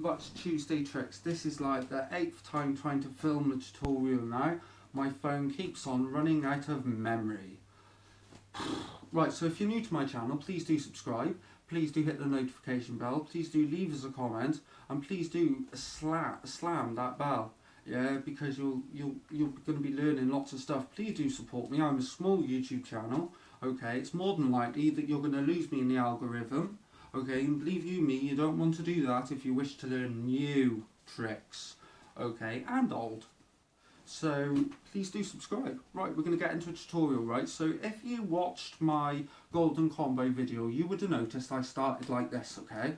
welcome back to Tuesday Tricks. This is like the 8th time trying to film the tutorial now. My phone keeps on running out of memory. Right, so if you're new to my channel, please do subscribe. Please do hit the notification bell. Please do leave us a comment, and please do slam that bell. Yeah, because you're going to be learning lots of stuff. Please do support me. I'm a small YouTube channel. Okay, it's more than likely that you're going to lose me in the algorithm. Okay, and believe me, you don't want to do that if you wish to learn new tricks. Okay, and old. So please do subscribe. Right, we're going to get into a tutorial, right? So if you watched my golden combo video, you would have noticed I started like this, okay?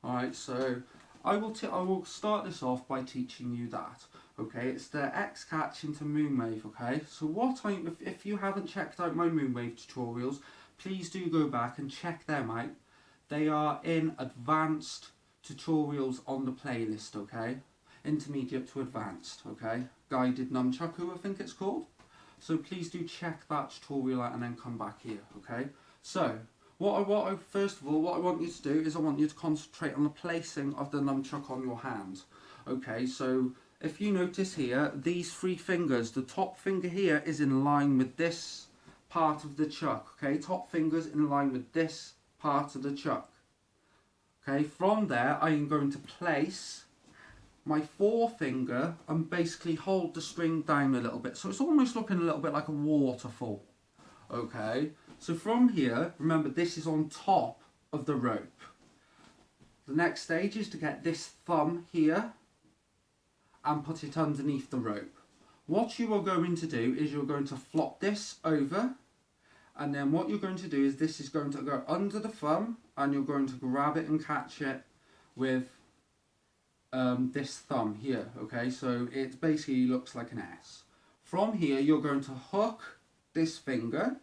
Alright, so I will start this off by teaching you that. Okay, it's the X catch into moonwave, okay? So if you haven't checked out my moonwave tutorials, please do go back and check them out. They are in advanced tutorials on the playlist, okay? Intermediate to advanced, okay? Guided Nunchaku, I think it's called. So please do check that tutorial out and then come back here, okay? So, first of all, what I want you to do is I want you to concentrate on the placing of the nunchuck on your hand. Okay, so if you notice here, these three fingers, the top finger here is in line with this part of the chuck, okay? Top finger's in line with this part of the chuck. Okay, from there I am going to place my forefinger and basically hold the string down a little bit. So it's almost looking a little bit like a waterfall. Okay, so from here, remember this is on top of the rope. The next stage is to get this thumb here and put it underneath the rope. What you are going to do is you're going to flop this over, and then what you're going to do is this is going to go under the thumb and you're going to grab it and catch it with this thumb here, okay? So it basically looks like an S. From here you're going to hook this finger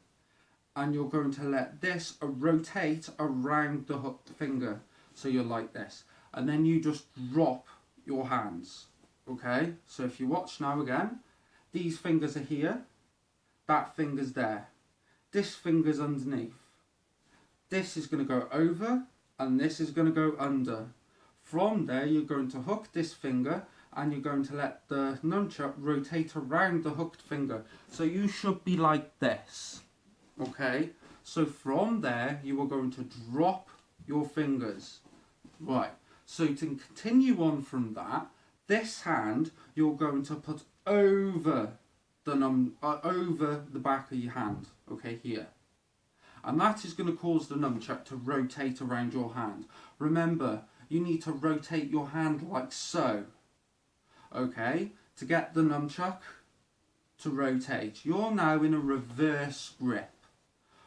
and you're going to let this rotate around the hooked finger. So you're like this. And then you just drop your hands, okay? So if you watch now again, these fingers are here, that finger's there. This finger's underneath. This is going to go over and this is going to go under. From there you're going to hook this finger and you're going to let the nunchuck rotate around the hooked finger. So you should be like this. Okay? So from there you are going to drop your fingers. Right. So to continue on from that, this hand you're going to put over the back of your hand, okay, here. And that is going to cause the nunchuck to rotate around your hand. Remember, you need to rotate your hand like so, okay, to get the nunchuck to rotate. You're now in a reverse grip.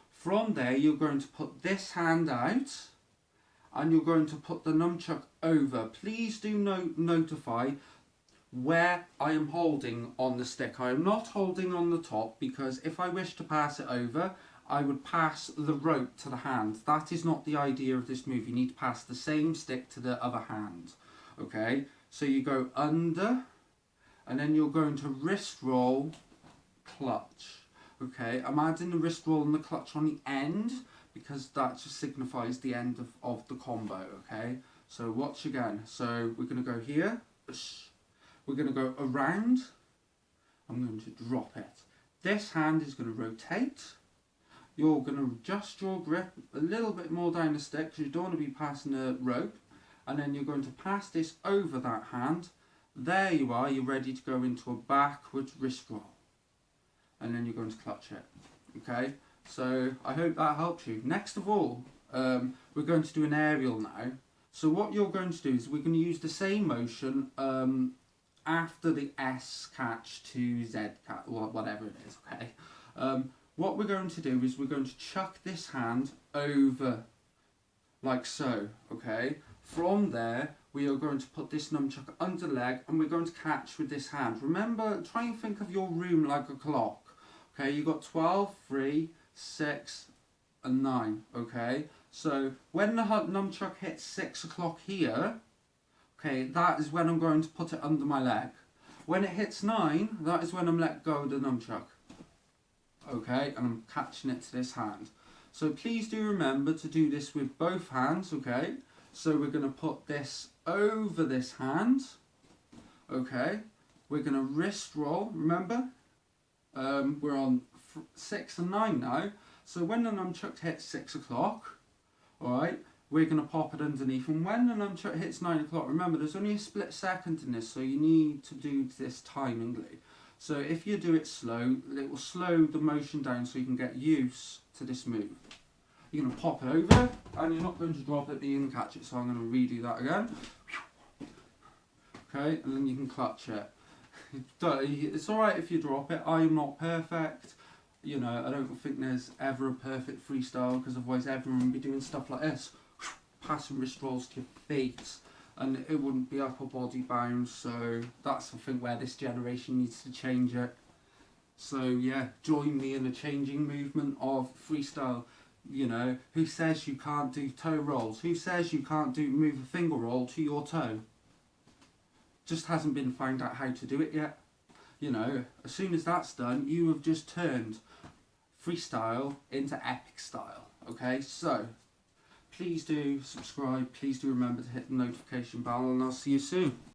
From there, you're going to put this hand out and you're going to put the nunchuck over. Please do notify where I am holding on the stick. I am not holding on the top because if I wish to pass it over, I would pass the rope to the hand. That is not the idea of this move. You need to pass the same stick to the other hand. Okay, so you go under and then you're going to wrist roll, clutch. Okay, I'm adding the wrist roll and the clutch on the end because that just signifies the end of the combo. Okay, so watch again. So we're going to go here. We're going to go around. I'm going to drop it. This hand is going to rotate. You're going to adjust your grip a little bit more down the stick because you don't want to be passing the rope. And then you're going to pass this over that hand. There you are. You're ready to go into a backwards wrist roll. And then you're going to clutch it. Okay? So I hope that helps you. Next of all, we're going to do an aerial now. So what you're going to do is we're going to use the same motion after the S catch to Z catch, whatever it is, okay? What we're going to do is we're going to chuck this hand over, like so, okay? From there, we are going to put this nunchuck under the leg and we're going to catch with this hand. Remember, try and think of your room like a clock, okay? You've got 12, 3, 6 and 9, okay? So when the nunchuck hits 6 o'clock here, okay, that is when I'm going to put it under my leg. When it hits 9, that is when I'm let go of the nunchuck. Okay, and I'm catching it to this hand. So please do remember to do this with both hands, okay? So we're going to put this over this hand, okay? We're going to wrist roll, remember? We're on 6 and 9 now. So when the nunchuck hits 6 o'clock, alright, we're going to pop it underneath. And when the nunchuck hits 9 o'clock, remember there's only a split second in this, so you need to do this timingly. So if you do it slow, it will slow the motion down so you can get used to this move. You're going to pop it over, and you're not going to drop it, but you can catch it. So I'm going to redo that again. Okay, and then you can clutch it. It's alright if you drop it. I'm not perfect. You know, I don't think there's ever a perfect freestyle, because otherwise everyone would be doing stuff like this. Passing wrist rolls to your feet. And it wouldn't be upper body bound. So that's something where this generation needs to change it. So yeah, join me in the changing movement of freestyle. You know, who says you can't do toe rolls? Who says you can't move a finger roll to your toe? Just hasn't been found out how to do it yet. You know, as soon as that's done, you have just turned freestyle into epic style. Okay, so please do subscribe. Please do remember to hit the notification bell, and I'll see you soon.